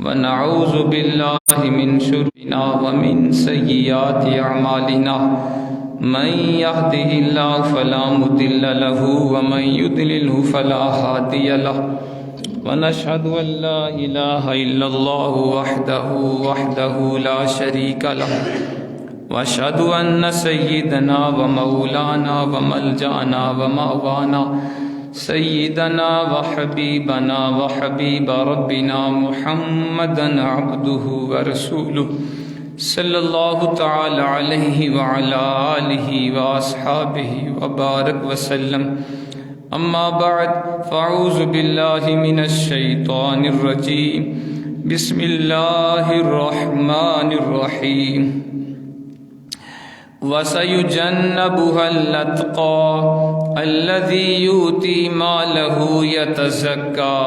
ونعوذ بالله من شرورنا ومن سيئات أعمالنا من يهده الله فلا مضل له ومن يضلله فلا هادي له ونشهد أن لا إله إلا الله وحده لا شريك له وأشهد أن سيدنا ومولانا وملجأنا ومأوانا سيدنا وحبيبنا وحبيب ربنا محمدا عبده ورسوله صلى الله تعالى عليه وعلى آله وأصحابه وبارك وسلم. أما بعد فأعوذ بالله من الشيطان الرجيم. بسم الله الرحمن الرحيم. وَسَيُجَنَّبُهَا الْأَتْقَى الَّذِي يُؤْتِي مَالَهُ يَتَزَكَّى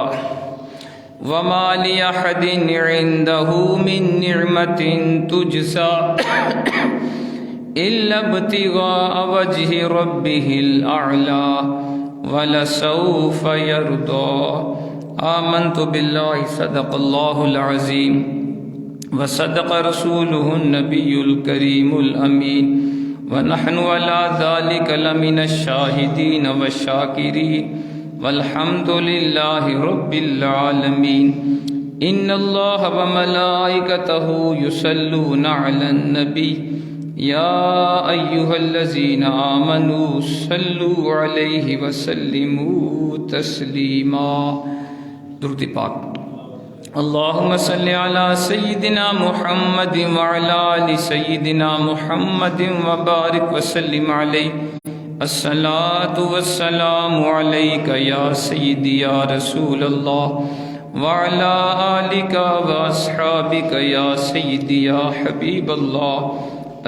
وَمَا لِأَحَدٍ عِندَهُ مِن نِّعْمَةٍ تُجْزَى إِلَّا ابْتِغَاءَ وَجْهِ رَبِّهِ الْأَعْلَى وَلَسَوْفَ يَرْضَى. آمنت بالله صدق الله العظيم وصدق رسوله النبي الكريم الأمين ونحن على ذلك لمن الشاهدين والشاكرين والحمد لله رب العالمين. إن الله وملائكته يصلون على النبي يا أيها الذين آمنوا صلوا عليه وسلموا تسليما. درود پاک. اللهم صل على سيدنا محمد وعلى آل سيدنا محمد وبارك وسلم عليه. الصلاة والسلام عليك يا سيدي يا رسول الله وعلى آلك وأصحابك يا سيدي يا حبيب الله.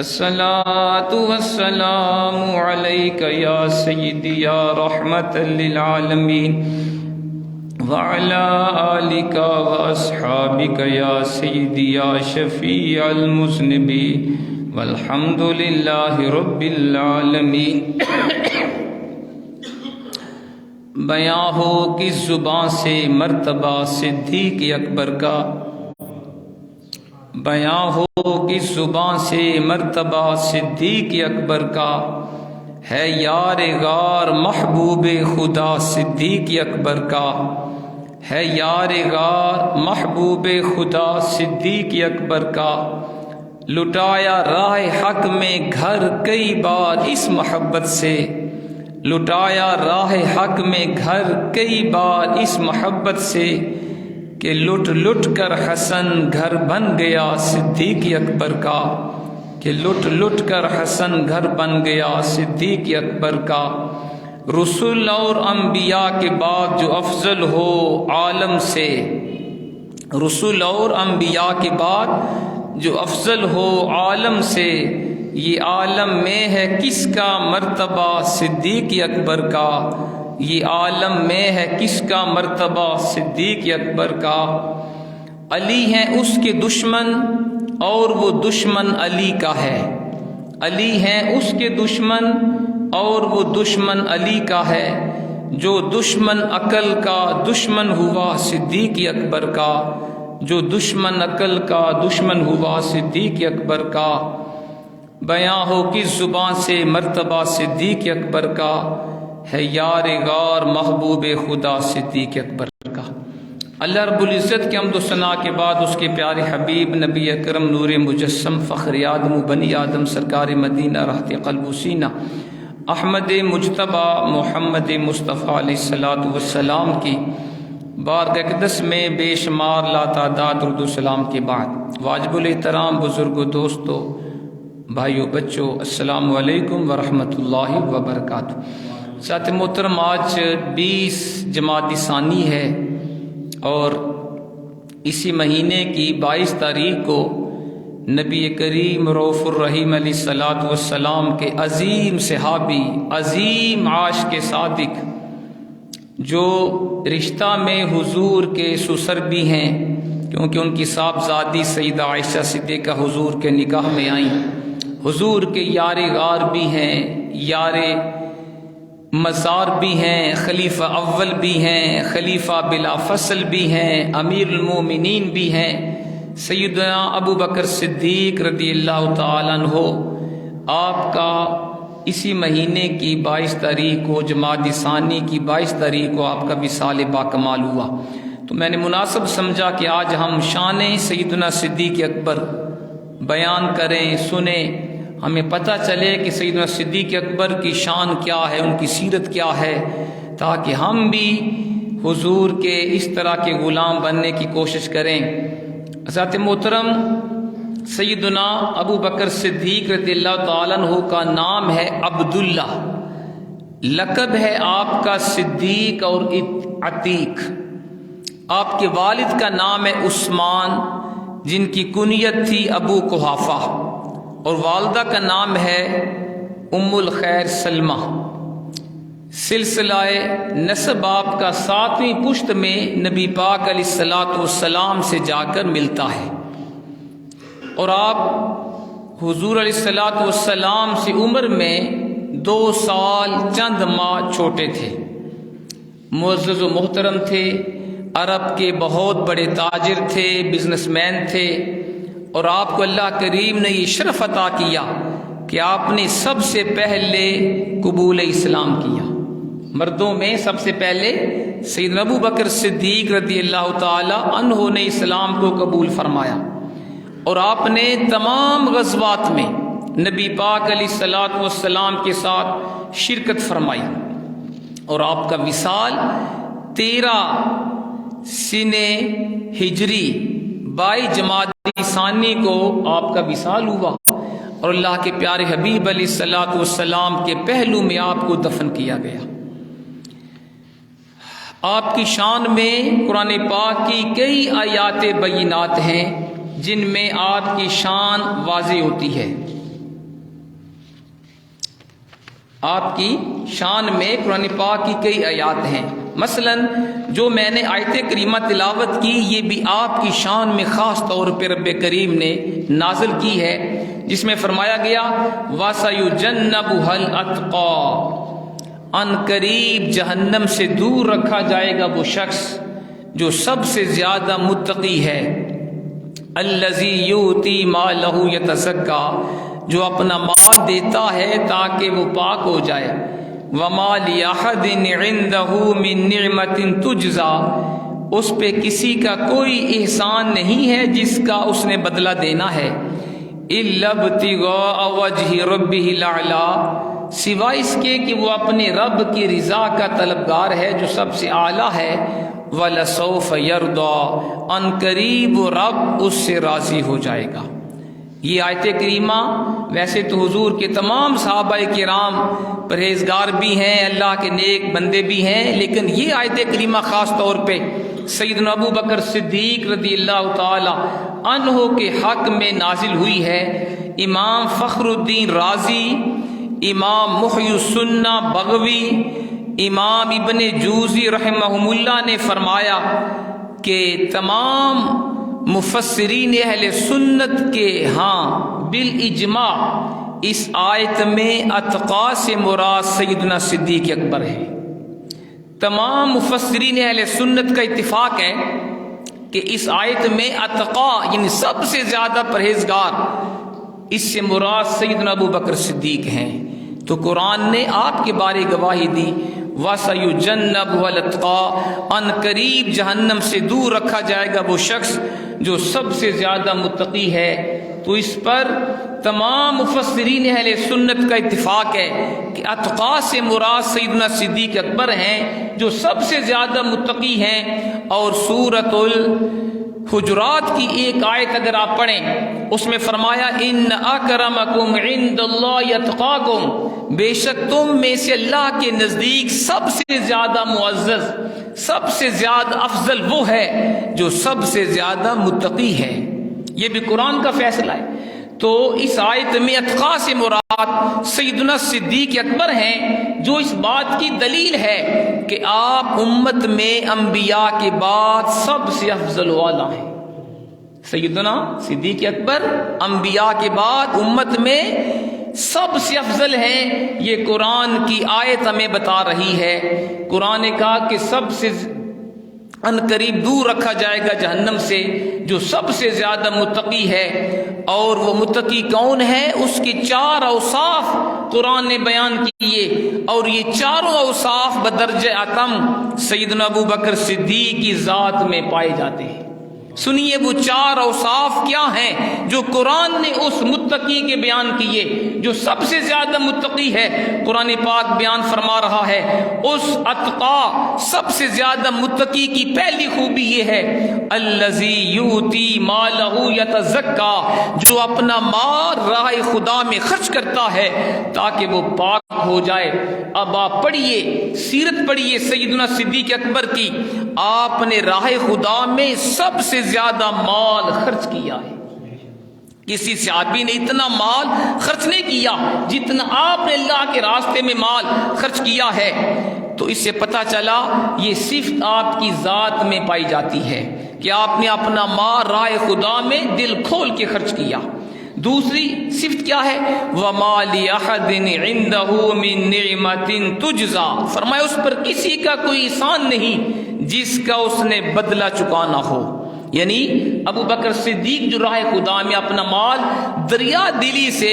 الصلاة والسلام عليك يا سيدي يا رحمة للعالمين وعلى آلك وأصحابك يا سيدي يا شفيع المذنبين والحمد لله رب العالمين. بیاں ہو کس زبان سے مرتبہ صدیق اکبر کا، بیاں ہو کس زبان سے مرتبہ صدیق اکبر کا، ہے یار غار محبوب خدا صدیق اکبر کا، ہے یار غار محبوب خدا صدیق اکبر کا. لٹایا راہ حق میں گھر کئی بار اس محبت سے، لٹایا راہ حق میں گھر کئی بار اس محبت سے، کہ لٹ لٹ کر حسن گھر بن گیا صدیق اکبر کا، کہ لٹ لٹ کر حسن گھر بن گیا صدیق اکبر کا. رسول اور انبیاء کے بعد جو افضل ہو عالم سے، رسول اور انبیاء کے بعد جو افضل ہو عالم سے، یہ عالم میں ہے کس کا مرتبہ صدیق اکبر کا، یہ عالم میں ہے کس کا مرتبہ صدیق اکبر کا. علی ہیں اس کے دشمن اور وہ دشمن علی کا ہے، علی ہیں اس کے دشمن اور وہ دشمن علی کا ہے. جو دشمن عقل کا دشمن ہوا صدیق اکبر کا، جو دشمن عقل کا دشمن ہوا صدیق اکبر کا. بیاں ہو کس زبان سے مرتبہ صدیق اکبر کا، ہے یار غار محبوب خدا صدیق اکبر کا. اللہ رب العزت کے حمد و ثنا کے بعد اس کے پیارے حبیب نبی اکرم نور مجسم فخر آدم و بنی آدم سرکار مدینہ رحمت قلب و سینہ احمد مجتبی محمد مصطفیٰ علیہ الصلوۃ والسلام کی بارگاہ اقدس میں بے شمار لاتعداد درود و سلام کے بعد، واجب الاحترام بزرگوں، دوستوں، بھائیوں، بچوں، السلام علیکم ورحمۃ اللہ وبرکاتہ. ساتھ محترم، آج 20 جمادی ثانی ہے اور اسی مہینے کی 22 تاریخ کو نبی کریم رؤوف الرحیم علیہ الصلوۃ والسلام کے عظیم صحابی، عظیم عاشق صادق، جو رشتہ میں حضور کے سسر بھی ہیں کیونکہ ان کی صاحبزادی سیدہ عائشہ صدیقہ حضور کے نکاح میں آئیں، حضور کے یار غار بھی ہیں، یار مزار بھی ہیں، خلیفہ اول بھی ہیں، خلیفہ بلا فصل بھی ہیں، امیر المومنین بھی ہیں، سیدنا ابو بکر صدیق رضی اللہ تعالیٰ عنہ۔ آپ کا اسی مہینے کی 22 تاریخ کو، جمادی ثانی کی 22 تاریخ کو آپ کا وصال باکمال ہوا۔ تو میں نے مناسب سمجھا کہ آج ہم شان سیدنا صدیق اکبر بیان کریں، سنیں، ہمیں پتہ چلے کہ سیدنا صدیق اکبر کی شان کیا ہے، ان کی سیرت کیا ہے، تاکہ ہم بھی حضور کے اس طرح کے غلام بننے کی کوشش کریں۔ حضرت محترم سیدنا ابو بکر صدیق رضی اللہ تعالیٰ عنہ کا نام ہے عبداللہ، لقب ہے آپ کا صدیق اور عتیق۔ آپ کے والد کا نام ہے عثمان، جن کی کنیت تھی ابو قحافہ، اور والدہ کا نام ہے ام الخیر سلمہ۔ سلسلہ نسب آپ کا 7ویں پشت میں نبی پاک علیہ الصلوۃ والسلام سے جا کر ملتا ہے، اور آپ حضور علیہ الصلوۃ والسلام سے عمر میں 2 سال چند ماہ چھوٹے تھے۔ معزز و محترم تھے، عرب کے بہت بڑے تاجر تھے، بزنس مین تھے، اور آپ کو اللہ کریم نے یہ شرف عطا کیا کہ آپ نے سب سے پہلے قبول اسلام کیا۔ مردوں میں سب سے پہلے سیدنا ابو بکر صدیق رضی اللہ تعالی عنہ نے اسلام کو قبول فرمایا، اور آپ نے تمام غزوات میں نبی پاک علیہ الصلوۃ والسلام کے ساتھ شرکت فرمائی، اور آپ کا وصال 13 سنِ ہجری 22 جمادی ثانی کو آپ کا وصال ہوا، اور اللہ کے پیارے حبیب علیہ الصلوۃ والسلام کے پہلو میں آپ کو دفن کیا گیا۔ آپ کی شان میں قرآن پاک کی کئی آیات بینات ہیں جن میں آپ کی شان واضح ہوتی ہے۔ آپ کی شان میں قرآن پاک کی کئی آیات ہیں، مثلا جو میں نے آیت کریمہ تلاوت کی، یہ بھی آپ کی شان میں خاص طور پہ رب کریم نے نازل کی ہے، جس میں فرمایا گیا وَسَيُجَنَّبُهَا الْأَتْقَى، ان قریب جہنم سے دور رکھا جائے گا وہ شخص جو سب سے زیادہ متقی ہے، الذی یؤتی مالہ یتزکا، جو اپنا مال دیتا ہے تاکہ وہ پاک ہو جائے، وما لأحد عنده من نعمت تجزا، اس پہ کسی کا کوئی احسان نہیں ہے جس کا اس نے بدلہ دینا ہے، الا ابتغاء وجہ ربہ الاعلی، سوائے اس کے کہ وہ اپنے رب کی رضا کا طلبگار ہے جو سب سے اعلیٰ ہے، وَلَسَوْفَ يَرْضَى، ان قریب وہ رب اس سے راضی ہو جائے گا۔ یہ آیت کریمہ ویسے تو حضور کے تمام صحابہ کرام پرہیزگار بھی ہیں، اللہ کے نیک بندے بھی ہیں، لیکن یہ آیت کریمہ خاص طور پہ سیدنا ابو بکر صدیق رضی اللہ تعالی عنہ کے حق میں نازل ہوئی ہے۔ امام فخر الدین رازی، امام محی السنہ بغوی، امام ابن جوزی رحمہم اللہ نے فرمایا کہ تمام مفسرین اہل سنت کے ہاں بالاجماع اس آیت میں اتقا سے مراد سیدنا صدیق اکبر ہے۔ تمام مفسرین اہل سنت کا اتفاق ہے کہ اس آیت میں اتقا یعنی سب سے زیادہ پرہیزگار، اس سے مراد سیدنا ابو بکر صدیق ہیں۔ تو قرآن نے آپ کے بارے گواہی دی، وَسَيُجَنَّبُهَا الْأَتْقَى، ان قریب جہنم سے دور رکھا جائے گا وہ شخص جو سب سے زیادہ متقی ہے۔ تو اس پر تمام مفسرین اہل سنت کا اتفاق ہے کہ اتقا سے مراد سیدنا صدیق اکبر ہیں جو سب سے زیادہ متقی ہیں۔ اور سورۃ الحجرات کی ایک آیت اگر آپ پڑھیں، اس میں فرمایا ان اکرمکم عند اللہ اتقاکم، بے شک تم میں سے اللہ کے نزدیک سب سے زیادہ معزز، سب سے زیادہ افضل وہ ہے جو سب سے زیادہ متقی ہے۔ یہ بھی قرآن کا فیصلہ ہے۔ تو اس آیت میں اتقا سے مراد سیدنا صدیق اکبر ہیں، جو اس بات کی دلیل ہے کہ آپ امت میں انبیاء کے بعد سب سے افضل والا ہیں۔ سیدنا صدیق اکبر انبیاء کے بعد امت میں سب سے افضل ہیں، یہ قرآن کی آیت ہمیں بتا رہی ہے۔ قرآن نے کہا کہ سب سے ان قریب دور رکھا جائے گا جہنم سے جو سب سے زیادہ متقی ہے، اور وہ متقی کون ہے؟ اس کے 4 اوصاف قرآن نے بیان کیے، اور یہ چاروں اوصاف بدرجہ اتم سیدنا ابو بکر صدیق کی ذات میں پائے جاتے ہیں۔ سنیے وہ 4 اوصاف کیا ہیں جو قرآن نے اس متقی کے بیان کیے جو سب سے زیادہ متقی ہے۔ قرآن پاک بیان فرما رہا ہے اس اتقا سب سے زیادہ متقی کی پہلی خوبی یہ ہے، الذی یؤتی مالہ یتزکا، جو اپنا مال راہ خدا میں خرچ کرتا ہے تاکہ وہ پاک ہو جائے۔ اب آپ پڑھیے، سیرت پڑھیے سیدنا صدیق اکبر کی، آپ نے راہ خدا میں سب سے زیادہ مال خرچ کیا ہے۔ کسی صحابی نے اتنا مال خرچ نہیں کیا جتنا آپ نے اللہ کے راستے میں مال خرچ کیا ہے۔ تو اس سے پتہ چلا یہ صفت آپ کی ذات میں پائی جاتی ہے کہ آپ نے اپنا مال راہ خدا میں دل کھول کے خرچ کیا۔ دوسری صفت کیا ہے؟ وَمَا لِأَحَدٍ عِندَهُ مِن نِعْمَةٍ تُجْزَى، فرمایا اس پر کسی کا کوئی احسان نہیں جس کا اس نے بدلہ چکانا ہو۔ یعنی ابو بکر صدیق جو راہ خدا میں اپنا مال دریا دلی سے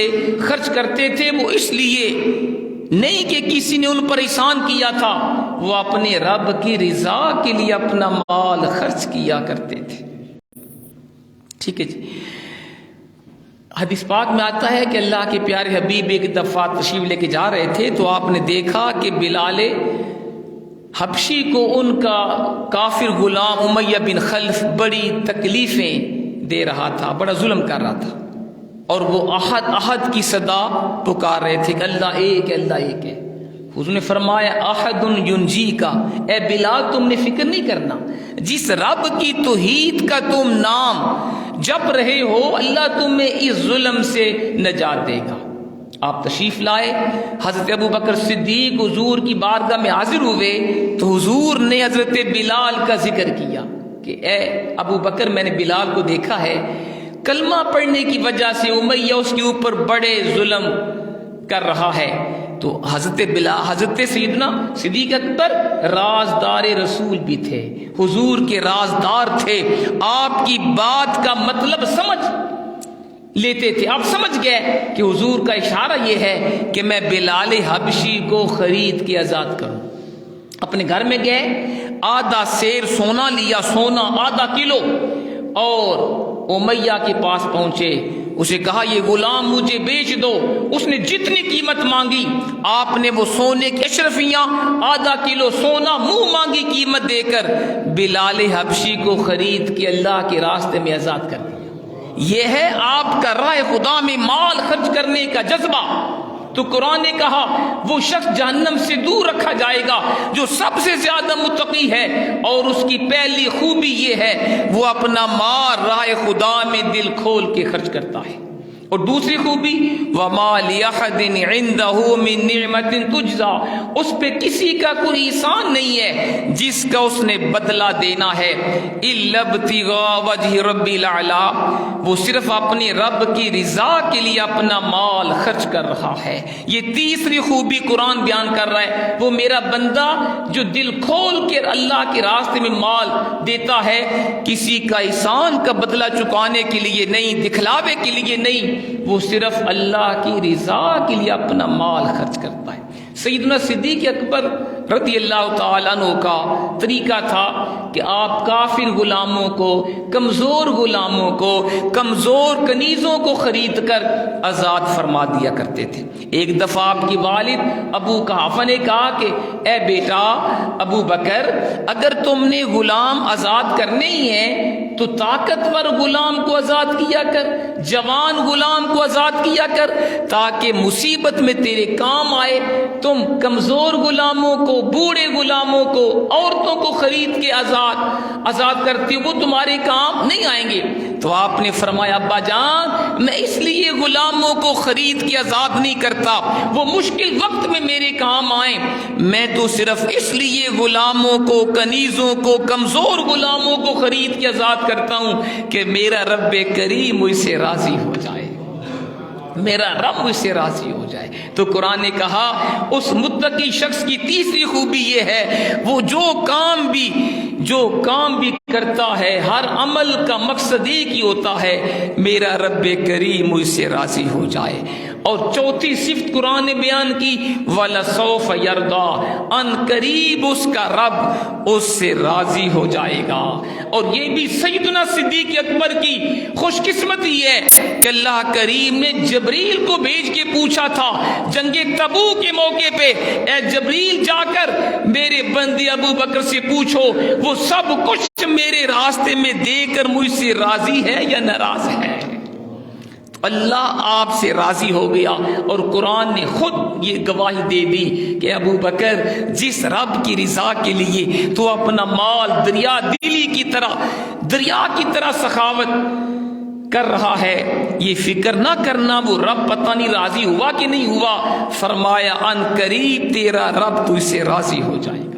خرچ کرتے تھے، وہ اس لیے نہیں کہ کسی نے ان پر احسان کیا تھا، وہ اپنے رب کی رضا کے لیے اپنا مال خرچ کیا کرتے تھے۔ ٹھیک ہے جی۔ حدیث پاک میں آتا ہے کہ اللہ کے پیارے حبیب ایک دفعہ تشریف لے کے جا رہے تھے تو آپ نے دیکھا کہ بلال حبشی کو ان کا کافر غلام امیہ بن خلف بڑی تکلیفیں دے رہا تھا، بڑا ظلم کر رہا تھا، اور وہ احد احد کی صدا پکار رہے تھے کہ اللہ ایک ہے، اللہ ایک ہے۔ حضور نے فرمایا احد ینجی کا، اے بلال تم نے فکر نہیں کرنا، جس رب کی توحید کا تم نام جپ رہے ہو اللہ تمہیں اس ظلم سے نجات دے گا۔ آپ تشریف لائے، حضرت ابو بکر صدیق حضور کی بارگاہ میں حاضر ہوئے تو حضور نے حضرت بلال کا ذکر کیا کہ اے ابو بکر میں نے بلال کو دیکھا ہے کلمہ پڑھنے کی وجہ سے امیہ اس کے اوپر بڑے ظلم کر رہا ہے۔ تو حضرت سیدنا صدیق اکبر رازدار رسول بھی تھے، حضور کے رازدار تھے، آپ کی بات کا مطلب سمجھ لیتے تھے۔ آپ سمجھ گئے کہ حضور کا اشارہ یہ ہے کہ میں بلال حبشی کو خرید کے آزاد کروں۔ اپنے گھر میں گئے، آدھا سیر سونا لیا، سونا آدھا کلو، اور امیہ کے پاس پہنچے، اسے کہا یہ غلام مجھے بیچ دو۔ اس نے جتنی قیمت مانگی آپ نے وہ سونے کی اشرفیاں آدھا کلو سونا منہ مانگی قیمت دے کر بلال حبشی کو خرید کے اللہ کے راستے میں آزاد کر دیا۔ یہ ہے آپ کا راہ خدا میں مال خرچ کرنے کا جذبہ۔ تو قرآن نے کہا وہ شخص جہنم سے دور رکھا جائے گا جو سب سے زیادہ متقی ہے، اور اس کی پہلی خوبی یہ ہے وہ اپنا مال راہ خدا میں دل کھول کے خرچ کرتا ہے۔ اور دوسری خوبی وَمَا لِأَحَدٍ عِندَهُ مِن نِعْمَةٍ تُجْزَى، اس پہ کسی کا کوئی احسان نہیں ہے جس کا اس نے بدلہ دینا ہے، إِلَّا ابْتِغَاءَ وَجْهِ رَبِّ الْأَعْلَىٰ، وہ صرف اپنے رب کی رضا کے لیے اپنا مال خرچ کر رہا ہے۔ یہ تیسری خوبی قرآن بیان کر رہا ہے، وہ میرا بندہ جو دل کھول کے اللہ کے راستے میں مال دیتا ہے، کسی کا احسان کا بدلہ چکانے کے لیے نہیں، دکھلاوے کے لیے نہیں، وہ صرف اللہ کی رضا کے لیے اپنا مال خرچ کرتا ہے۔ سیدنا صدیق اکبر رضی اللہ تعالیٰ عنہ کا طریقہ تھا کہ آپ کافر غلاموں کو، کمزور غلاموں کو، کمزور کنیزوں کو خرید کر آزاد فرما دیا کرتے تھے۔ ایک دفعہ آپ کی والد ابو قحافہ نے کہا کہ اے بیٹا ابو بکر، اگر تم نے غلام آزاد کرنے ہی ہیں تو طاقتور غلام کو آزاد کیا کر، جوان غلام کو آزاد کیا کر، تاکہ مصیبت میں تیرے کام آئے۔ تم کمزور غلاموں کو، بوڑھے غلاموں کو، عورتوں کو خرید کے آزاد کرتے ہو، وہ تمہارے کام نہیں آئیں گے۔ تو آپ نے فرمایا ابا جان میں اس لیے غلاموں کو خرید کے آزاد نہیں کرتا وہ مشکل وقت میں میرے کام آئیں، میں تو صرف اس لیے غلاموں کو، کنیزوں کو، کمزور غلاموں کو خرید کے آزاد کرتا ہوں کہ میرا رب کریم مجھ سے راضی ہو جائے۔ میرا رب مجھ سے راضی ہو جائے۔ تو قرآن نے کہا اس متقی شخص کی تیسری خوبی یہ ہے وہ جو کام بھی کرتا ہے ہر عمل کا مقصد ایک ہی ہوتا ہے میرا رب کریم مجھ سے راضی ہو جائے۔ اور چوتھی صفت قرآن نے بیان کی وَلَسَوْفَ يَرْضَىٰ، ان قریب اس کا رب اس سے راضی ہو جائے گا۔ اور یہ بھی سیدنا صدیق اکبر کی خوش قسمتی ہے کہ اللہ کریم نے جبریل کو بھیج کے پوچھا تھا جنگ تبوک کے موقع پہ، اے جبریل جا کر میرے بندے ابو بکر سے پوچھو وہ سب کچھ میرے راستے میں دے کر مجھ سے راضی ہے یا ناراض ہے۔ اللہ آپ سے راضی ہو گیا، اور قرآن نے خود یہ گواہی دے دی کہ ابو بکر جس رب کی رضا کے لیے تو اپنا مال دریا کی طرح سخاوت کر رہا ہے، یہ فکر نہ کرنا وہ رب پتہ نہیں راضی ہوا کہ نہیں ہوا۔ فرمایا ان قریب تیرا رب تجھ سے راضی ہو جائے گا۔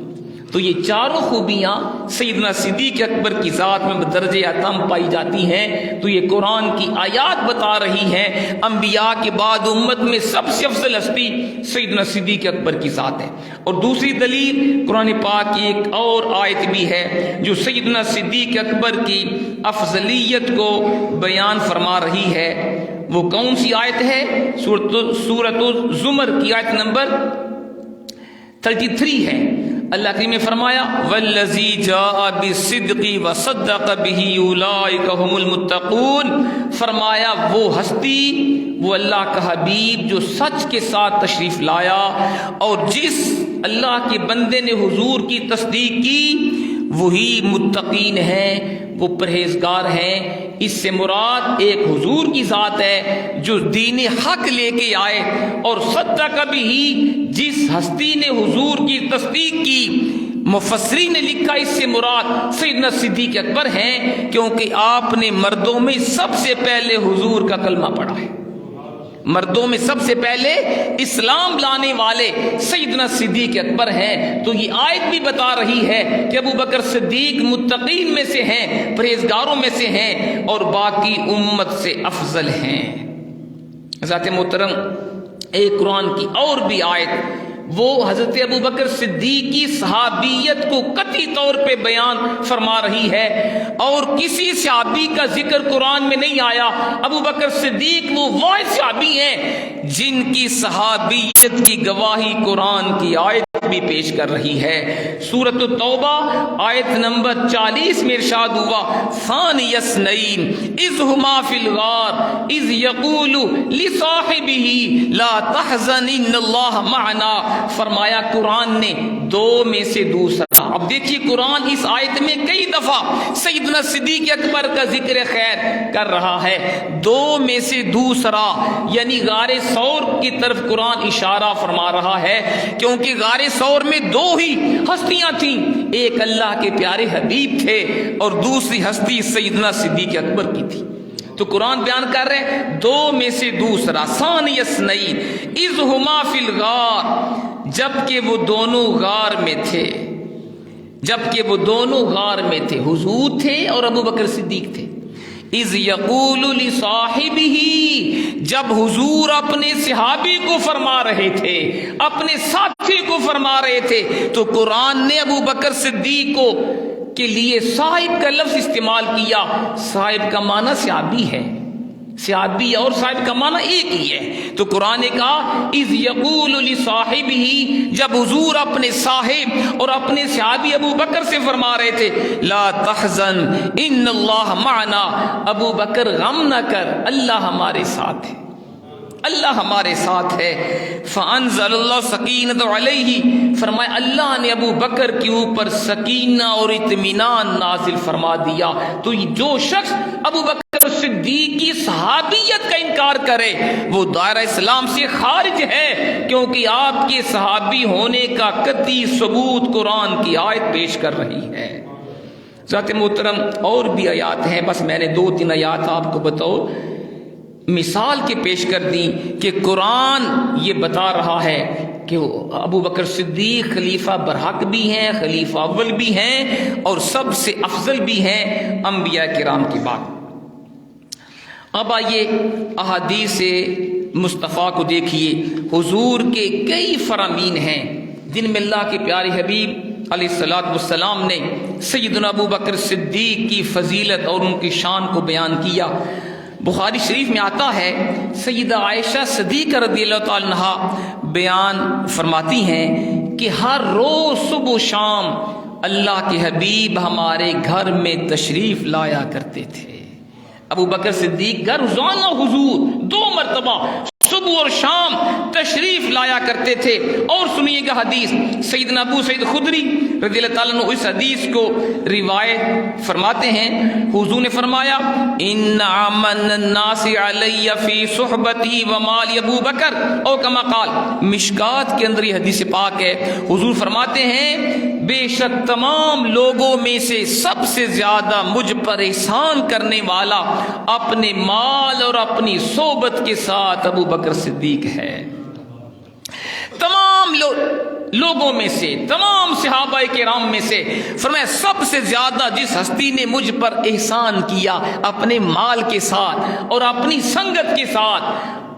تو یہ چاروں خوبیاں سیدنا صدیق اکبر کی ذات میں درجہ اتم پائی جاتی ہیں۔ تو یہ قرآن کی آیات بتا رہی ہیں انبیاء کے بعد امت میں سب سے افضل ہستی سیدنا صدیق اکبر کی ذات ہے۔ اور دوسری دلیل قرآن پاک کی ایک اور آیت بھی ہے جو سیدنا صدیق اکبر کی افضلیت کو بیان فرما رہی ہے۔ وہ کون سی آیت ہے؟ سورۃ الزمر کی آیت نمبر 33 ہے۔ اللہ کریم نے فرمایا والذی جاء بالصدق وصدق به اولئک هم المتقون، فرمایا وہ ہستی، وہ اللہ کا حبیب جو سچ کے ساتھ تشریف لایا اور جس اللہ کے بندے نے حضور کی تصدیق کی وہی متقین ہیں، وہ پرہیزگار ہیں۔ اس سے مراد ایک حضور کی ذات ہے جو دین حق لے کے آئے، اور صدق بھی جس ہستی نے حضور کی تصدیق کی۔ مفسرین نے لکھا اس سے مراد سیدنا صدیق اکبر ہیں، کیونکہ آپ نے مردوں میں سب سے پہلے حضور کا کلمہ پڑھا ہے۔ مردوں میں سب سے پہلے اسلام لانے والے سیدنا صدیق اکبر ہیں۔ تو یہ آیت بھی بتا رہی ہے کہ ابو بکر صدیق متقین میں سے ہیں، پرہیزگاروں میں سے ہیں، اور باقی امت سے افضل ہیں۔ ذات محترم ایک قرآن کی اور بھی آیت وہ حضرت ابو بکر صدیق کی صحابیت کو قطعی طور پہ بیان فرما رہی ہے، اور کسی صحابی کا ذکر قرآن میں نہیں آیا۔ ابو بکر صدیق وہ واحد صحابی ہیں جن کی صحابیت کی گواہی قرآن کی آیت بھی پیش کر رہی ہے۔ سورۃ التوبہ آیت نمبر 40 میں ارشاد ہوا ثانی اثنین اذ ہما فی الغار اذ یقول لصاحبہ لا تحزن ان اللہ معنا، فرمایا قرآن نے دو میں سے دوسرا۔ اب دیکھیے قرآن اس آیت میں کئی دفعہ سیدنا صدیق اکبر کا ذکر خیر کر رہا ہے۔ دو میں سے دوسرا یعنی غار ثور کی طرف قرآن اشارہ فرما رہا ہے، کیونکہ غار ثور میں دو ہی ہستیاں تھیں، ایک اللہ کے پیارے حبیب تھے اور دوسری ہستی سیدنا صدیق اکبر کی تھی۔ تو قرآن بیان کر رہے ہیں دو میں سے دوسرا، ثانی اثنین اذ ہما فی الغار، جبکہ وہ دونوں غار میں تھے، جبکہ وہ دونوں غار میں تھے، حضور تھے اور ابو بکر صدیق تھے۔ اذ یقول لصاحبہ، جب حضور اپنے صحابی کو فرما رہے تھے، اپنے ساتھی کو فرما رہے تھے، تو قرآن نے ابو بکر صدیق کو کے لیے صاحب کا لفظ استعمال کیا۔ صاحب کا معنی صحابی ہے، صحابی اور صاحب کا معنی ایک ہی ہے۔ تو قرآن نے کہا اذ یقول لصاحبہ، جب حضور اپنے صاحب اور اپنے صحابی ابو بکر سے فرما رہے تھے لا تحزن ان اللہ معنا، ابو بکر غم نہ کر، اللہ ہمارے ساتھ ہے، اللہ ہمارے ساتھ ہے۔ فانزل اللہ سکینۃ علیہ، فرمایا اللہ نے ابو بکر کے اوپر سکینہ اور اطمینان نازل فرما دیا۔ تو جو شخص ابو بکر صدیق کی صحابیت کا انکار کرے وہ دائرہ اسلام سے خارج ہے، کیونکہ آپ کے صحابی ہونے کا قطعی ثبوت قرآن کی آیت پیش کر رہی ہے۔ ذات محترم اور بھی آیات ہیں، بس میں نے 2-3 آیات آپ کو بتاؤ مثال کے پیش کر دی کہ قرآن یہ بتا رہا ہے کہ ابو بکر صدیق خلیفہ برحق بھی ہیں، خلیفہ اول بھی ہیں، اور سب سے افضل بھی ہیں انبیاء کرام کی بات۔ اب آئیے احادیث مصطفیٰ کو دیکھیے، حضور کے کئی فرامین ہیں جن میں اللہ کے پیارے حبیب علیہ الصلوۃ والسلام نے سیدنا ابو بکر صدیق کی فضیلت اور ان کی شان کو بیان کیا۔ بخاری شریف میں آتا ہے، سیدہ عائشہ صدیقہ رضی اللہ تعالی عنہا بیان فرماتی ہیں کہ ہر روز صبح و شام اللہ کے حبیب ہمارے گھر میں تشریف لایا کرتے تھے۔ ابو بکر صدیق کا روزانہ حضور 2 مرتبہ صبح اور شام تشریف لایا کرتے تھے۔ اور سنیے گا حدیث، سیدنا ابو سعید خدری رضی اللہ تعالیٰ عنہ اس حدیث کو روایت فرماتے ہیں، حضور نے فرمایا ان امن الناس علی فی صحبتی ومال ابو بکر او کما قال، مشکات کے اندر یہ حدیث پاک ہے۔ حضور فرماتے ہیں بے شک تمام لوگوں میں سے سب سے زیادہ مجھ پر احسان کرنے والا اپنے مال اور اپنی صحبت کے ساتھ ابو بکر صدیق ہے۔ تمام لوگوں میں سے، تمام صحابہ کرام میں سے فرمایا سب سے زیادہ جس ہستی نے مجھ پر احسان کیا اپنے مال کے ساتھ اور اپنی سنگت کے ساتھ،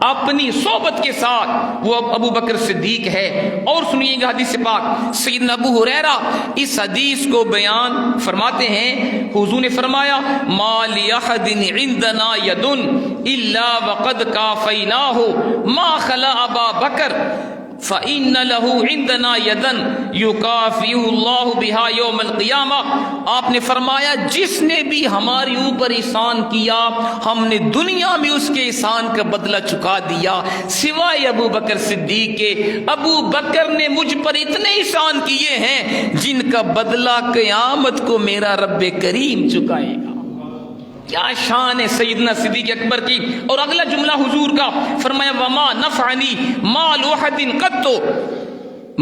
اپنی صحبت کے ساتھ، وہ ابو بکر صدیق ہے۔ اور سنیے گا حدیث پاک، سیدنا ابو ہریرہ اس حدیث کو بیان فرماتے ہیں، حضور نے فرمایا ما لأحد عندنا ید الا وقد کافیناہ ما خلا ابا بکر فَإِنَّ لَهُ عِندَنَا يَدًا يُكَافِئُ اللَّهُ بِهَا يَوْمَ الْقِيَامَةِ، آپ نے فرمایا جس نے بھی ہمارے اوپر احسان کیا ہم نے دنیا میں اس کے احسان کا بدلہ چکا دیا، سوائے ابو بکر صدیق کے۔ ابو بکر نے مجھ پر اتنے احسان کیے ہیں جن کا بدلہ قیامت کو میرا رب کریم چکائے گا۔ کیا شان ہے سیدنا صدیق اکبر کی۔ اور اگلا جملہ حضور کا فرمایا وما نفعنی مال احد قط،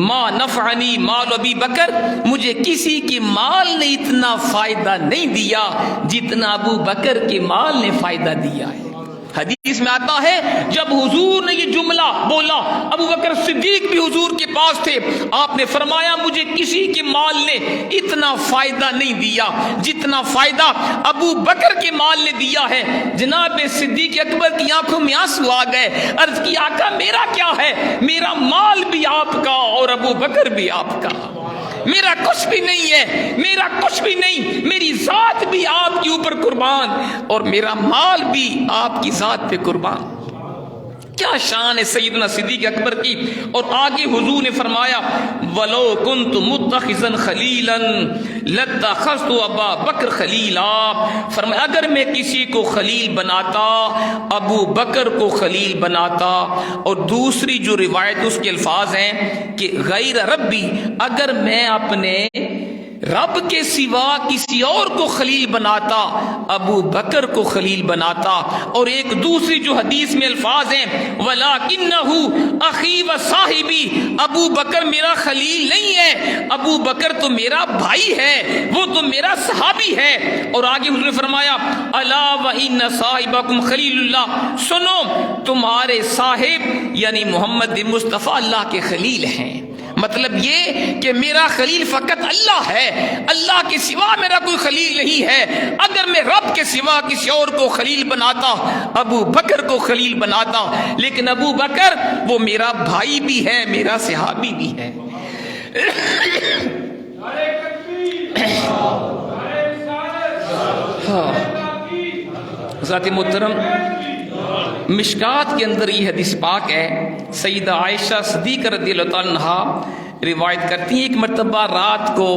ما نفعنی مال ابی بکر، مجھے کسی کے مال نے اتنا فائدہ نہیں دیا جتنا ابو بکر کے مال نے فائدہ دیا ہے۔ حدیث میں آتا ہے جب حضور نے یہ جملہ بولا، ابو بکر صدیق بھی حضور کے پاس تھے، آپ نے فرمایا مجھے کسی کے مال نے اتنا فائدہ نہیں دیا جتنا فائدہ ابو بکر کے مال نے دیا ہے۔ جناب صدیق اکبر کی آنکھوں میں آنسو آ گئے، عرض کی آقا میرا کیا ہے، میرا مال بھی آپ کا اور ابو بکر بھی آپ کا، میرا کچھ بھی نہیں ہے، میرا کچھ بھی نہیں، میری ذات بھی آپ کے اوپر قربان اور میرا مال بھی آپ کی ذات پہ قربان۔ کیا شان ہے سیدنا صدیق اکبر کی۔ اور آگے حضور نے فرمایا وَلَوْ كُنْتُ مُتَّخِذًا خَلِيلًا لَاتَّخَذْتُ أَبَا بَكْرَ خَلِيلًا، فرمایا اگر میں کسی کو خلیل بناتا ابو بکر کو خلیل بناتا۔ اور دوسری جو روایت اس کے الفاظ ہیں کہ غیر ربی، اگر میں اپنے رب کے سوا کسی اور کو خلیل بناتا ابو بکر کو خلیل بناتا۔ اور ایک دوسری جو حدیث میں الفاظ ہیں وَلَكِنَّهُ أَخِي وَصَاحِبِي، ابو بکر میرا خلیل نہیں ہے، ابو بکر تو میرا بھائی ہے، وہ تو میرا صحابی ہے۔ اور آگے حضور نے فرمایا الا وَإِنَّ صَاحِبَكُمْ خَلِيلُ اللَّهِ، سنو تمہارے صاحب یعنی محمد مصطفیٰ اللہ کے خلیل ہیں۔ مطلب یہ کہ میرا خلیل فقط اللہ ہے، اللہ کے سوا میرا کوئی خلیل نہیں ہے۔ اگر میں رب کے سوا کسی اور کو خلیل بناتا ابو بکر کو خلیل بناتا، لیکن ابو بکر وہ میرا بھائی بھی ہے، میرا صحابی بھی ہے۔ حضرات محترم، مشکات کے اندر یہ حدیث پاک ہے، سیدہ عائشہ صدیقہ رضی اللہ تعالیٰ عنہا روایت کرتی ہیں ایک مرتبہ رات کو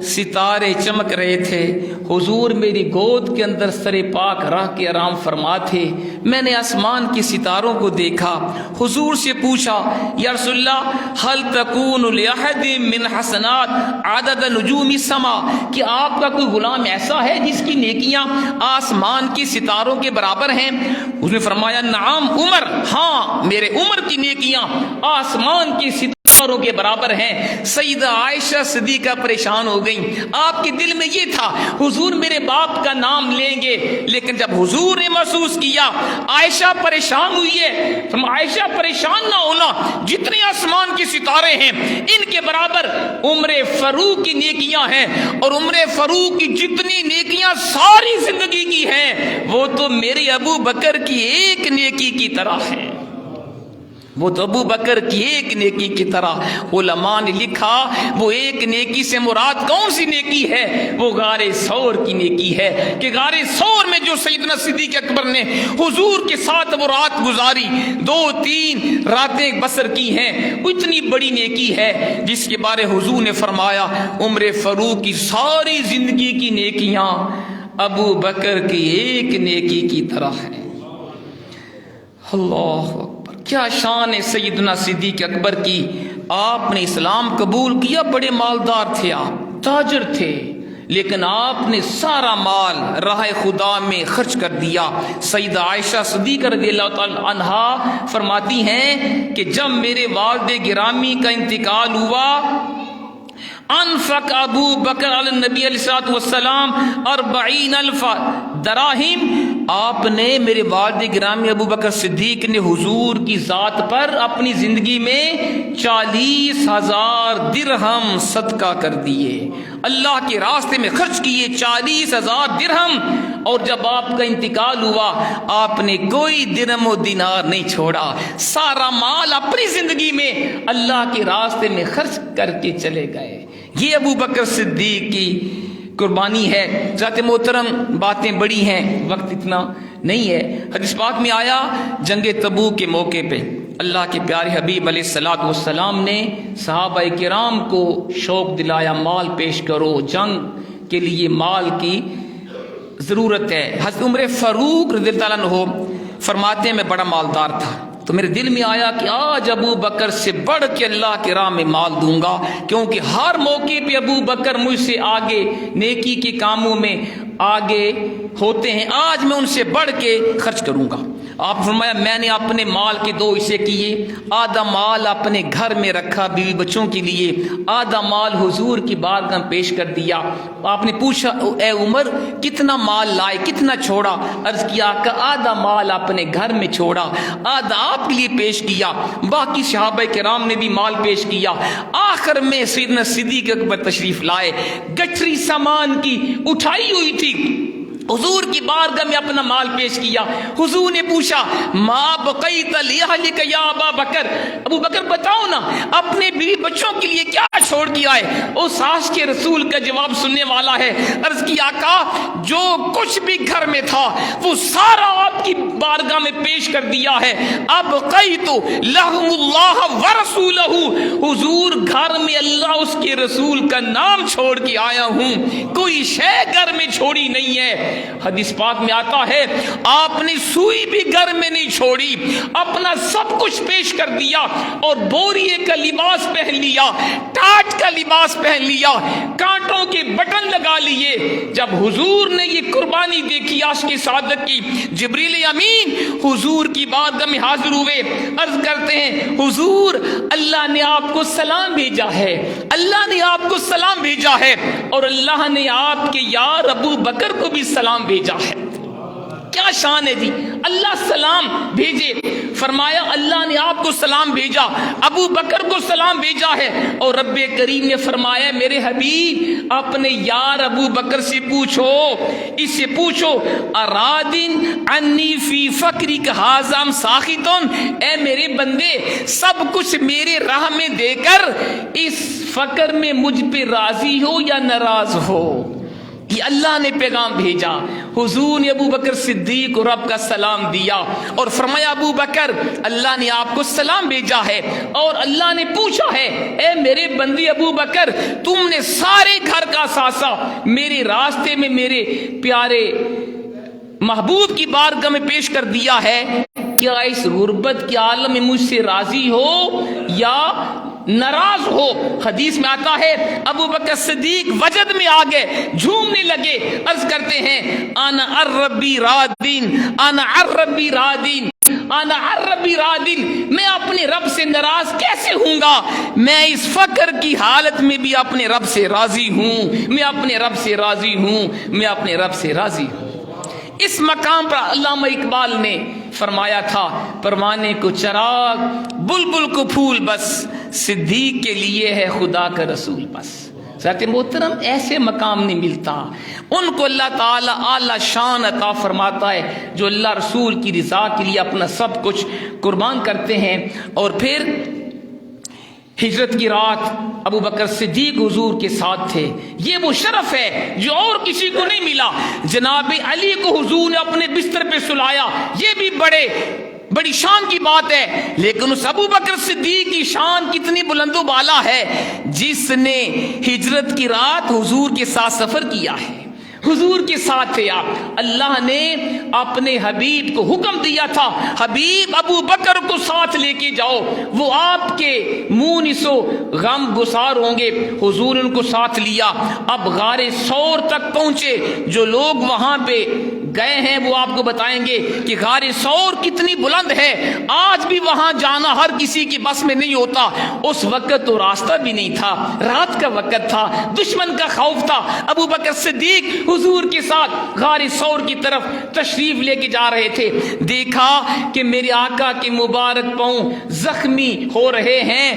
ستارے چمک رہے تھے، حضور میری گود کے اندر سر پاک رکھ کے آرام فرما تھے، میں نے آسمان کے ستاروں کو دیکھا، حضور سے پوچھا یا رسول اللہ هل تکون لأحد من حسنات عدد نجوم السماء، کہ آپ کا کوئی غلام ایسا ہے جس کی نیکیاں آسمان کے ستاروں کے برابر ہیں؟ اس نے فرمایا نعم عمر، ہاں میرے عمر کی نیکیاں آسمان کے ستاروں کے برابر ہیں۔ سیدہ عائشہ صدیقہ پریشان ہو گئیں، آپ کے دل میں یہ تھا حضور میرے باپ کا نام لیں گے، لیکن جب حضور نے محسوس کیا عائشہ پریشان ہوئی ہے، تو عائشہ پریشان نہ ہونا، جتنے آسمان کے ستارے ہیں ان کے برابر عمر فاروق کی نیکیاں ہیں، اور عمر فاروق کی جتنی نیکیاں ساری زندگی کی ہیں وہ تو میرے ابو بکر کی ایک نیکی کی طرح ہیں۔ وہ تو ابو بکر کی ایک نیکی کی طرح. علماء نے لکھا وہ ایک نیکی سے مراد کون سی نیکی ہے؟ وہ غار ثور کی نیکی ہے کہ غار ثور میں جو سیدنا صدیق اکبر نے حضور کے ساتھ وہ رات گزاری، 2-3 راتیں بسر کی ہیں، وہ اتنی بڑی نیکی ہے جس کے بارے حضور نے فرمایا عمر فاروق کی ساری زندگی کی نیکیاں ابو بکر کی ایک نیکی کی طرح ہیں. اللہ اکبر، کیا شان ہے سیدنا صدیق اکبر کی. آپ نے اسلام قبول کیا، بڑے مالدار تھے، آپ تاجر تھے، لیکن آپ نے سارا مال راہ خدا میں خرچ کر دیا. سیدہ عائشہ صدیقہ رضی اللہ تعالی عنہا فرماتی ہیں کہ جب میرے والد گرامی کا انتقال ہوا، انفق ابو بکر علی النبی علیہ الصلوۃ والسلام 40,000 دراہم. آپ نے، میرے والد گرامی ابو بکر صدیق نے حضور کی ذات پر اپنی زندگی میں 40,000 درہم صدقہ کر دیے، اللہ کے راستے میں خرچ کیے 40,000 درہم. اور جب آپ کا انتقال ہوا آپ نے کوئی درہم و دینار نہیں چھوڑا، سارا مال اپنی زندگی میں اللہ کے راستے میں خرچ کر کے چلے گئے. یہ ابو بکر صدیق کی قربانی ہے. ذات محترم، باتیں بڑی ہیں، وقت اتنا نہیں ہے. حدیث پاک میں آیا جنگ تبوک کے موقع پہ اللہ کے پیارے حبیب علیہ الصلوۃ والسلام نے صحابہ کرام کو شوق دلایا، مال پیش کرو، جنگ کے لیے مال کی ضرورت ہے. حضرت عمر فاروق رضی اللہ عنہ فرماتے ہیں میں بڑا مالدار تھا، تو میرے دل میں آیا کہ آج ابو بکر سے بڑھ کے اللہ کے راہ میں مال دوں گا، کیونکہ ہر موقع پہ ابو بکر مجھ سے آگے نیکی کے کاموں میں آگے ہوتے ہیں، آج میں ان سے بڑھ کے خرچ کروں گا. آپ فرمایا میں نے اپنے مال کے 2 حصے کیے، آدھا مال اپنے گھر میں رکھا بیوی بچوں کے لیے، آدھا مال حضور کی بارگاہ میں پیش کر دیا. آپ نے پوچھا اے عمر کتنا مال لائے، کتنا چھوڑا؟ عرض کیا کہ آدھا مال اپنے گھر میں چھوڑا، آدھا آپ کے لیے پیش کیا، باقی صحابہ کرام نے بھی مال پیش کیا. آخر میں سیدنا صدیق اکبر تشریف لائے، گٹھری سامان کی اٹھائی ہوئی تھی، حضور کی بارگاہ میں اپنا مال پیش کیا. حضور نے پوچھا ما بقیت لأہلک یا ابا بکر، ابو بکر بتاؤ نا اپنے بیوی بچوں کے لیے کیا چھوڑ دیا ہے؟ اس عاشق کے رسول کا جواب سننے والا ہے. عرض کی آقا جو کچھ بھی گھر میں تھا وہ سارا آپ کی بارگاہ میں پیش کر دیا ہے. ابقیت لہم اللہ ورسولہ، حضور گھر میں اللہ اس کے رسول کا نام چھوڑ کے آیا ہوں، کوئی شے گھر میں چھوڑی نہیں ہے. حدیث پاک میں آتا ہے آپ نے سوئی بھی گھر میں نہیں چھوڑی، اپنا سب کچھ پیش کر دیا اور بوریے کا لباس پہن لیا، ٹاٹ کا لباس پہن لیا، کانٹوں کے بٹن لگا لیے. جب حضور نے یہ قربانی دیکھی عاشق سعادت کی، جبریل امین حضور کی بارگاہ میں حاضر ہوئے، عرض کرتے ہیں حضور اللہ نے آپ کو سلام بھیجا ہے، اللہ نے آپ کو سلام بھیجا ہے، اور اللہ نے آپ کے یار ابو بکر کو بھی سلام بھیجا ہے. کیا شان ہے جی، اللہ سلام بھیجے. فرمایا اللہ نے آپ کو سلام بھیجا، ابو بکر کو سلام بھیجا ہے. اور رب کریم نے فرمایا میرے حبیب اپنے یار ابو بکر سے پوچھو، اس سے پوچھو ارادن انی فی فقرک ھذا ساخطن، اے میرے بندے سب کچھ میرے راہ میں دے کر اس فقر میں مجھ پہ راضی ہو یا ناراض ہو؟ یہ اللہ نے پیغام بھیجا. حضور نے ابو بکر صدیق کو رب کا سلام دیا اور فرمایا ابو بکر اللہ نے آپ کو سلام بھیجا ہے، اور اللہ نے پوچھا ہے اے میرے بندے ابو بکر تم نے سارے گھر کا ثاثہ میرے راستے میں میرے پیارے محبوب کی بارگاہ میں پیش کر دیا ہے، کیا اس غربت کے عالم میں مجھ سے راضی ہو یا ناراض ہو؟ حدیث میں آتا ہے ابو بکر صدیق وجد میں آ گئے، جھومنے لگے، عرض کرتے ہیں انا الربی رادین، انا الربی رادین، انا الربی رادین، میں اپنے رب سے ناراض کیسے ہوں گا؟ میں اس فقر کی حالت میں بھی اپنے رب سے راضی ہوں، میں اپنے رب سے راضی ہوں، میں اپنے رب سے راضی ہوں. اس مقام پر علامہ اقبال نے فرمایا تھا پروانے کو چراغ بلبل کو پھول بس، صدیق کے لیے ہے خدا کا رسول بس. ذات محترم ایسے مقام نہیں ملتا، ان کو اللہ تعالیٰ اعلیٰ شان عطا فرماتا ہے جو اللہ رسول کی رضا کے لیے اپنا سب کچھ قربان کرتے ہیں۔ اور پھر ہجرت کی رات ابو بکر صدیق حضور کے ساتھ تھے، یہ وہ شرف ہے جو اور کسی کو نہیں ملا۔ جناب علی کو حضور نے اپنے بستر پہ سلایا، یہ بھی بڑی شان کی بات ہے، لیکن اس ابو بکر صدیق کی شان کتنی بلند و بالا ہے جس نے ہجرت کی رات حضور کے ساتھ سفر کیا ہے، حضور کے ساتھ تھے آپ۔ اللہ نے اپنے حبیب کو حکم دیا تھا، حبیب ابو بکر کو ساتھ لے کے جاؤ، وہ آپ کے مونس و غم گسار ہوں گے۔ حضور نے ان کو ساتھ لیا، اب غار ثور تک پہنچے۔ جو لوگ وہاں پہ گئے ہیں وہ آپ کو بتائیں گے کہ غار ثور کتنی بلند ہے، آج بھی وہاں جانا ہر کسی کی بس میں نہیں ہوتا۔ اس وقت تو راستہ بھی نہیں تھا، رات کا وقت تھا، دشمن کا خوف تھا۔ ابو بکر صدیق حضور کے ساتھ غار ثور کی طرف تشریف لے کے جا رہے تھے، دیکھا کہ میرے آقا کے مبارک پاؤں زخمی ہو رہے ہیں،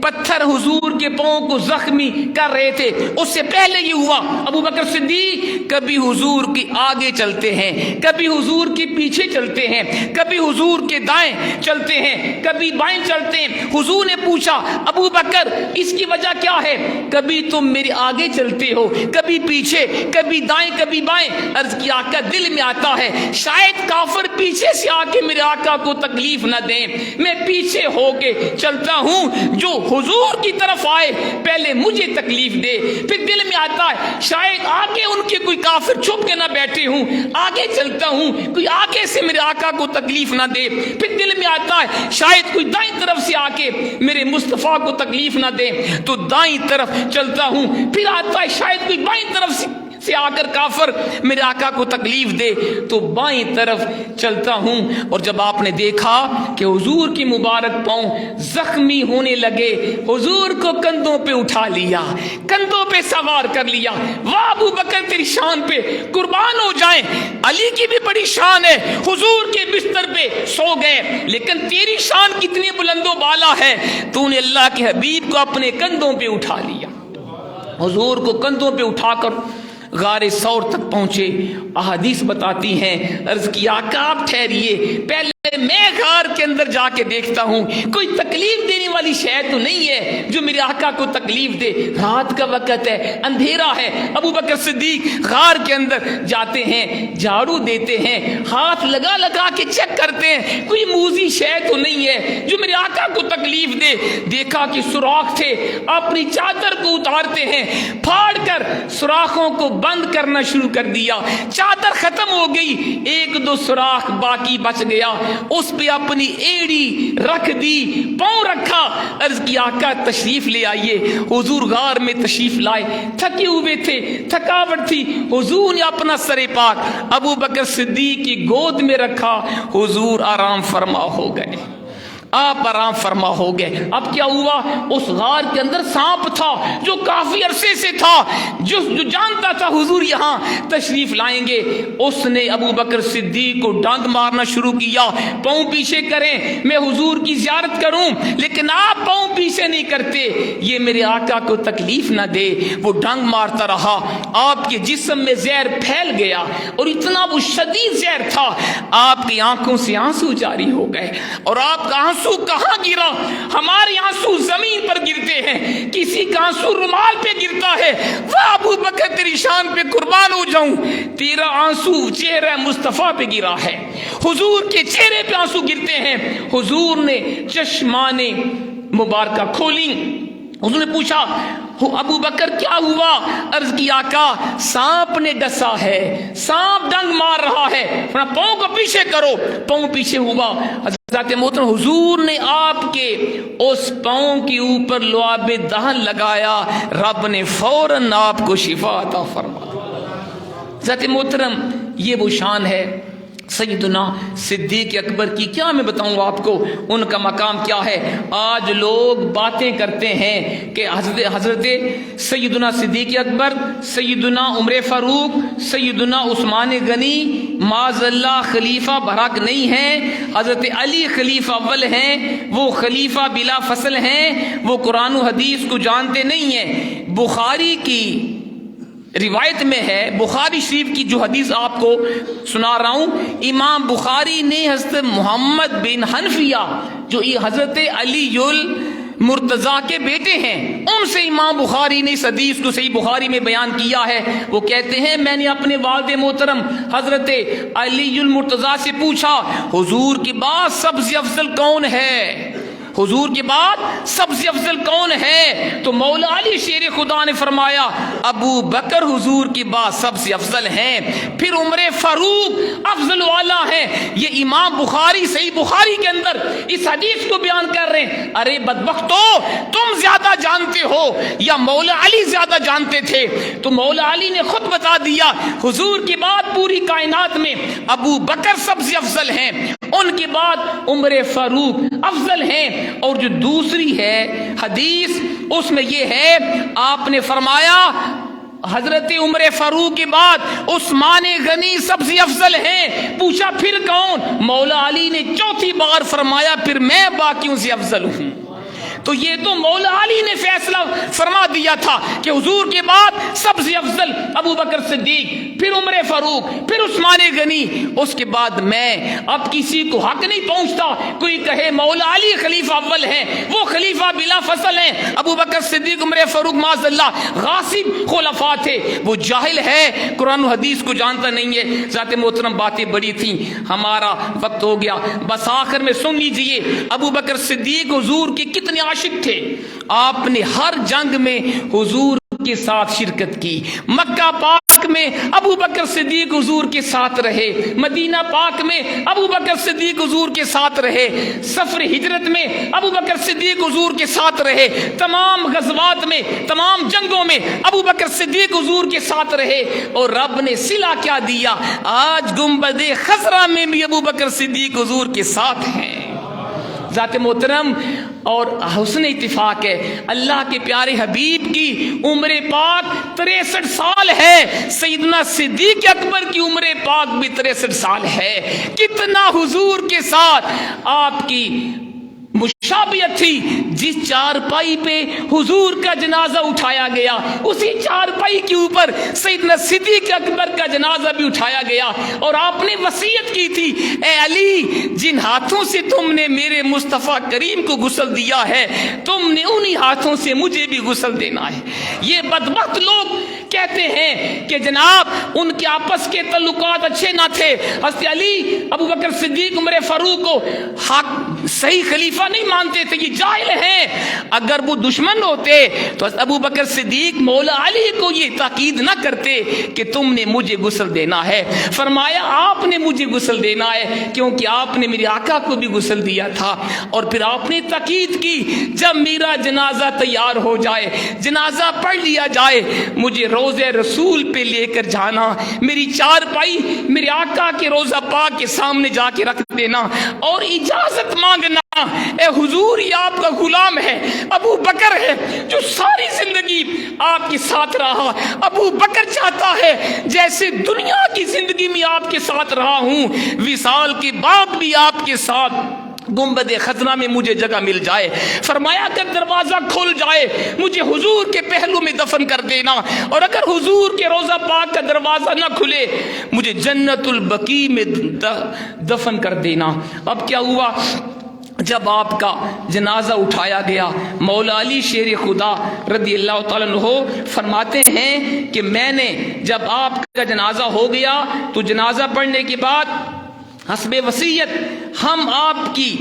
پتھر حضور کے پاؤں کو زخمی کر رہے تھے۔ اس سے پہلے یہ ہوا، ابو بکر صدیق کبھی حضور کے آگے چلتے ہیں، کبھی حضور کے پیچھے چلتے ہیں، کبھی حضور کے دائیں چلتے ہیں، کبھی بائیں چلتے ہیں۔ حضور نے پوچھا ابو بکر اس کی وجہ کیا ہے؟ کبھی تم میرے آگے چلتے ہو، کبھی پیچھے، کبھی دائیں کبھی بائیں۔ عرض کیا آقا دل میں آتا ہے شاید کافر پیچھے سے آ کے میرے آقا کو تکلیف نہ دیں، میں پیچھے ہو کے چلتا ہوں، جو حضور کی طرف آئے پہلے مجھے تکلیف دے۔ پھر دل میں آتا ہے شاید آگے ان کے کوئی کافر چھپ کے نہ بیٹھے ہوں، آگے چلتا ہوں کوئی آگے سے میرے آقا کو تکلیف نہ دے۔ پھر دل میں آتا ہے شاید کوئی دائیں طرف سے آ کے میرے مصطفیٰ کو تکلیف نہ دے، تو دائیں طرف چلتا ہوں۔ پھر آتا ہے شاید کوئی بائیں طرف سے آ کر کافر میرے آقا کو تکلیف دے، تو بائیں طرف چلتا ہوں۔ اور جب آپ نے دیکھا کہ حضور کی مبارک پاؤں زخمی ہونے لگے، حضور کو کندھوں پہ اٹھا لیا، کندھوں پہ سوار کر لیا۔ واہ ابو بکر تیری شان پہ قربان ہو جائیں، علی کی بھی بڑی شان ہے، حضور کے بستر پہ سو گئے، لیکن تیری شان کتنی بلند و بالا ہے، تو نے اللہ کے حبیب کو اپنے کندھوں پہ اٹھا لیا۔ حضور کو کندھوں پہ اٹھا کر غار ثور تک پہنچے۔ احادیث بتاتی ہیں، عرض کیا آقا آپ ٹھہریے، پہلے میں غار کے اندر جا کے دیکھتا ہوں کوئی تکلیف دینے والی شے تو نہیں ہے جو میرے آقا کو تکلیف دے۔ رات کا وقت ہے، اندھیرا ہے۔ ابو بکر صدیق غار کے اندر جاتے ہیں، جھاڑو دیتے ہیں، ہاتھ لگا لگا کے چیک کرتے ہیں کوئی موذی شے تو نہیں ہے جو میرے آقا کو تکلیف دے۔ دیکھا کہ سوراخ تھے، اپنی چادر کو اتارتے ہیں، پھاڑ کر سوراخوں کو بند کرنا شروع کر دیا۔ چادر ختم ہو گئی، ایک دو سوراخ باقی بچ گیا، اس پہ اپنی ایڑی رکھ دی، پاؤں رکھا، عرض کی آقا تشریف لے آئیے۔ حضور غار میں تشریف لائے، تھکے ہوئے تھے، تھکاوٹ تھی، حضور نے اپنا سر پاک ابو بکر صدیق کی گود میں رکھا، حضور آرام فرما ہو گئے، آپ آرام فرما ہو گئے۔ اب کیا ہوا؟ اس غار کے اندر سانپ تھا جو کافی عرصے سے تھا، جو جانتا تھا حضور یہاں تشریف لائیں گے، اس نے ابو بکر صدیق کو ڈانگ مارنا شروع کیا، پاؤں پیچھے کریں میں حضور کی زیارت کروں، لیکن آپ پاؤں پیچھے نہیں کرتے، یہ میرے آقا کو تکلیف نہ دے۔ وہ ڈانگ مارتا رہا، آپ کے جسم میں زہر پھیل گیا، اور اتنا وہ شدید زہر تھا آپ کی آنکھوں سے آنسو جاری ہو گئے۔ اور آپ کا آنسو کہاں گرا؟ ہمارے آنسو زمین پر گرتے ہیں، کسی کا آنسو رومال پہ گرتا ہے۔ وہ ابو بکر تیری شان پہ قربان ہو جاؤں، تیرا آنسو چہرہ مصطفیٰ پہ گرا ہے، حضور کے چہرے پہ آنسو گرتے ہیں۔ حضور نے چشمان مبارکہ کھولی، حضور نے پوچھا ابو بکر کیا ہوا؟ عرض کی آقا سانپ نے ڈسا ہے، سانپ ڈنگ مار رہا ہے، پاؤں کو پیچھے کرو۔ پاؤں پیچھے ہوا، حضرت محترم حضور نے آپ کے اس پاؤں کے اوپر لعاب دہن لگایا، رب نے فوراً آپ کو شفا عطا فرما۔ حضرت محترم یہ وہ شان ہے سیدنا صدیق اکبر کی، کیا میں بتاؤں آپ کو ان کا مقام کیا ہے۔ آج لوگ باتیں کرتے ہیں کہ حضرت سیدنا صدیق اکبر، سیدنا عمر فاروق، سیدنا عثمان غنی معاذ اللہ خلیفہ برحق نہیں ہیں، حضرت علی خلیفہ اول ہیں، وہ خلیفہ بلا فصل ہیں، وہ قرآن و حدیث کو جانتے نہیں ہیں۔ بخاری کی روایت میں ہے، بخاری شریف کی جو حدیث آپ کو سنا رہا ہوں، امام بخاری نے حضرت محمد بن حنفیہ جو یہ حضرت علی المرتضیٰ کے بیٹے ہیں، ان سے امام بخاری نے اس حدیث کو صحیح بخاری میں بیان کیا ہے۔ وہ کہتے ہیں میں نے اپنے والد محترم حضرت علی المرتضیٰ سے پوچھا حضور کے بعد سب سے افضل کون ہے، حضور کے بعد سب سے افضل کون ہے؟ تو مولا علی شیر خدا نے فرمایا ابو بکر حضور کے بعد سب سے افضل ہیں، پھر عمر فاروق افضل والا ہے۔ یہ امام بخاری صحیح بخاری کے اندر اس حدیث کو بیان کر رہے ہیں۔ ارے بدبختو، تم زیادہ جانتے ہو یا مولا علی زیادہ جانتے تھے؟ تو مولا علی نے خود بتا دیا حضور کے بعد پوری کائنات میں ابو بکر سب سے افضل ہیں، ان کے بعد عمر فاروق افضل ہیں۔ اور جو دوسری ہے حدیث اس میں یہ ہے، آپ نے فرمایا حضرت عمر فاروق کے بعد عثمان غنی سب سے افضل ہیں۔ پوچھا پھر کون؟ مولا علی نے چوتھی بار فرمایا پھر میں باقیوں سے افضل ہوں۔ تو یہ تو مولا علی نے فیصلہ فرما دیا تھا کہ حضور کے بعد سب سے افضل ابو بکر صدیق، پھر عمر فاروق، پھر عثمان غنی، اس کے بعد میں۔ اب کسی کو حق نہیں پہنچتا کوئی کہے مولا علی خلیفہ اول ہیں، وہ خلیفہ بلا فصل ہیں، ابو بکر صدیق عمر فاروق معاذ اللہ غاصب خلفاء تھے۔ وہ جاہل ہے، قرآن و حدیث کو جانتا نہیں ہے۔ ذات محترم باتیں بڑی تھیں، ہمارا وقت ہو گیا، بس آخر میں سن لیجئے ابو بکر صدیق حضور کے کتنے عاشق تھے۔ آپ نے ہر جنگ میں حضور کے ساتھ شرکت کی، مکہ پاک میں ابو بکر صدیق حضور کے ساتھ رہے، مدینہ پاک میں ابو بکر صدیق حضور کے ساتھ رہے، سفر ہجرت میں ابو بکر صدیق حضور کے ساتھ رہے، تمام غزوات میں تمام جنگوں میں ابو بکر صدیق حضور کے ساتھ رہے۔ اور رب نے صلہ کیا دیا، آج گنبد خضرا میں بھی ابو بکر صدیق حضور کے ساتھ ہیں۔ ذات محترم اور حسن اتفاق ہے، اللہ کے پیارے حبیب کی عمر پاک 63 سال ہے، سیدنا صدیق اکبر کی عمر پاک بھی 63 سال ہے۔ کتنا حضور کے ساتھ آپ کی مشابہت تھی۔ جس چارپائی پہ حضور کا جنازہ اٹھایا گیا، اسی چارپائی کے اوپر سیدنا صدیق اکبر کا جنازہ بھی اٹھایا گیا، اور آپ نے وصیت کی تھی اے علی، جن ہاتھوں سے تم نے میرے مصطفیٰ کریم کو غسل دیا ہے، تم نے انہی ہاتھوں سے مجھے بھی غسل دینا ہے۔ یہ بدبخت لوگ کہتے ہیں کہ جناب ان کے آپس کے تعلقات اچھے نہ تھے، حضرت علی ابو بکر صدیق عمر فاروق کو حق صحیح خلیفہ نہیں مانتے تھے، یہ جاہل ہیں۔ اگر وہ دشمن ہوتے تو ابو بکر صدیق مولا علی کو یہ تاکید نہ کرتے کہ تم نے مجھے غسل دینا ہے، فرمایا آپ نے مجھے غسل دینا ہے کیونکہ آپ نے میرے آقا کو بھی غسل دیا تھا۔ اور پھر آپ نے تاکید کی جب میرا جنازہ تیار ہو جائے، جنازہ پڑھ لیا جائے، مجھے روضہ رسول پہ لے کر جانا، میری چارپائی میرے آقا کے روضہ پاک کے سامنے جا کے رکھ دینا اور اجازت مانگنا، اے حضور یہ آپ کا غلام ہے، ابو بکر ہے جو ساری زندگی آپ کے ساتھ رہا۔ ابو بکر چاہتا ہے جیسے دنیا کی زندگی میں آپ کے ساتھ رہا ہوں، وصال کے بعد بھی آپ کے ساتھ گنبد خضرا میں مجھے جگہ مل جائے۔ فرمایا کہ دروازہ کھل جائے مجھے حضور کے پہلو میں دفن کر دینا، اور اگر حضور کے روضہ پاک کا دروازہ نہ کھلے مجھے جنت البقیع میں دفن کر دینا۔ اب کیا ہوا؟ جب آپ کا جنازہ اٹھایا گیا، مولا علی شیر خدا رضی اللہ تعالیٰ عنہ فرماتے ہیں کہ میں نے جب آپ کا جنازہ ہو گیا تو جنازہ پڑھنے کے بعد حسب وصیت ہم آپ کی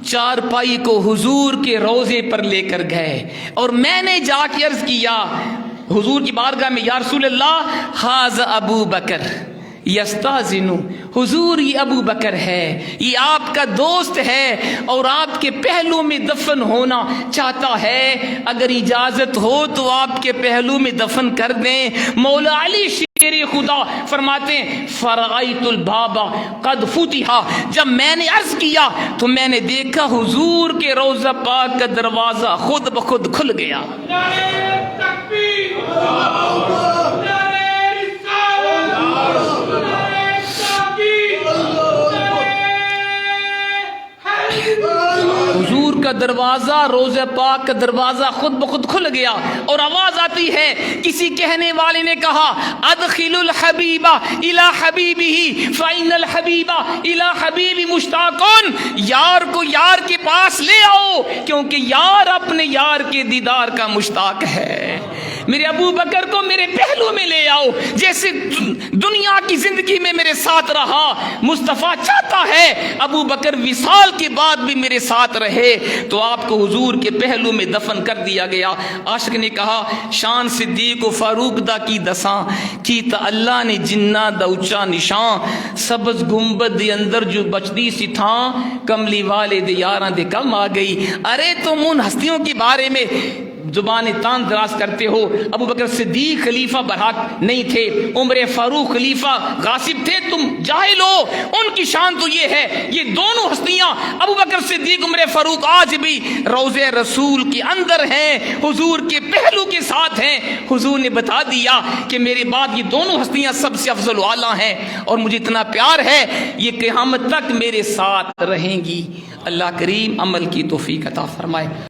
چارپائی کو حضور کے روضے پر لے کر گئے، اور میں نے جا کے عرض کیا حضور کی بارگاہ میں، یا رسول اللہ ھذا ابو بکر یستاذن، حضور یہ ابو بکر ہے، یہ آپ کا دوست ہے اور آپ کے پہلو میں دفن ہونا چاہتا ہے، اگر اجازت ہو تو آپ کے پہلو میں دفن کر دیں۔ مولا علی شیر خدا فرماتے ہیں فرأیت الباب قد فتح، جب میں نے عرض کیا تو میں نے دیکھا حضور کے روضہ پاک کا دروازہ خود بخود کھل گیا۔ حضور کا دروازہ، روضہ پاک کا دروازہ خود بخود کھل گیا اور آواز آتی ہے، کسی کہنے والے نے کہا ادخل الحبیب الی حبیبہ فإن الحبیب الی حبیب مشتاق، یار کو یار کے پاس لے آؤ کیونکہ یار اپنے یار کے دیدار کا مشتاق ہے۔ میرے ابو بکر کو میرے پہلو میں لے آؤ، جیسے دنیا کی زندگی میں میرے ساتھ رہا، مصطفیٰ چاہتا ہے ابو بکر وصال کے بعد بھی میرے ساتھ رہے، تو آپ کو حضور کے پہلو میں دفن کر دیا گیا۔ عاشق نے کہا شان صدیق و فاروق دا کی دساں کیتا اللہ نے جنہ دا اچا نشان، سبز گنبد دے اندر جو بچدی سی تھاں، کملی والے دے یاراں دے کم آ گئی۔ ارے تم ان ہستیوں کے بارے میں زبان تان دراز کرتے ہو، ابو بکر صدیق خلیفہ برحق نہیں تھے، عمر فاروق خلیفہ غاصب تھے، تم جاہل ہو۔ ان کی شان تو یہ ہے، یہ دونوں ہستیاں ابو بکر صدیق عمر فاروق آج بھی روضہ رسول کے اندر ہیں، حضور کے پہلو کے ساتھ ہیں۔ حضور نے بتا دیا کہ میرے بعد یہ دونوں ہستیاں سب سے افضل و اعلیٰ ہیں، اور مجھے اتنا پیار ہے یہ قیامت تک میرے ساتھ رہیں گی۔ اللہ کریم عمل کی توفیق عطا فرمائے۔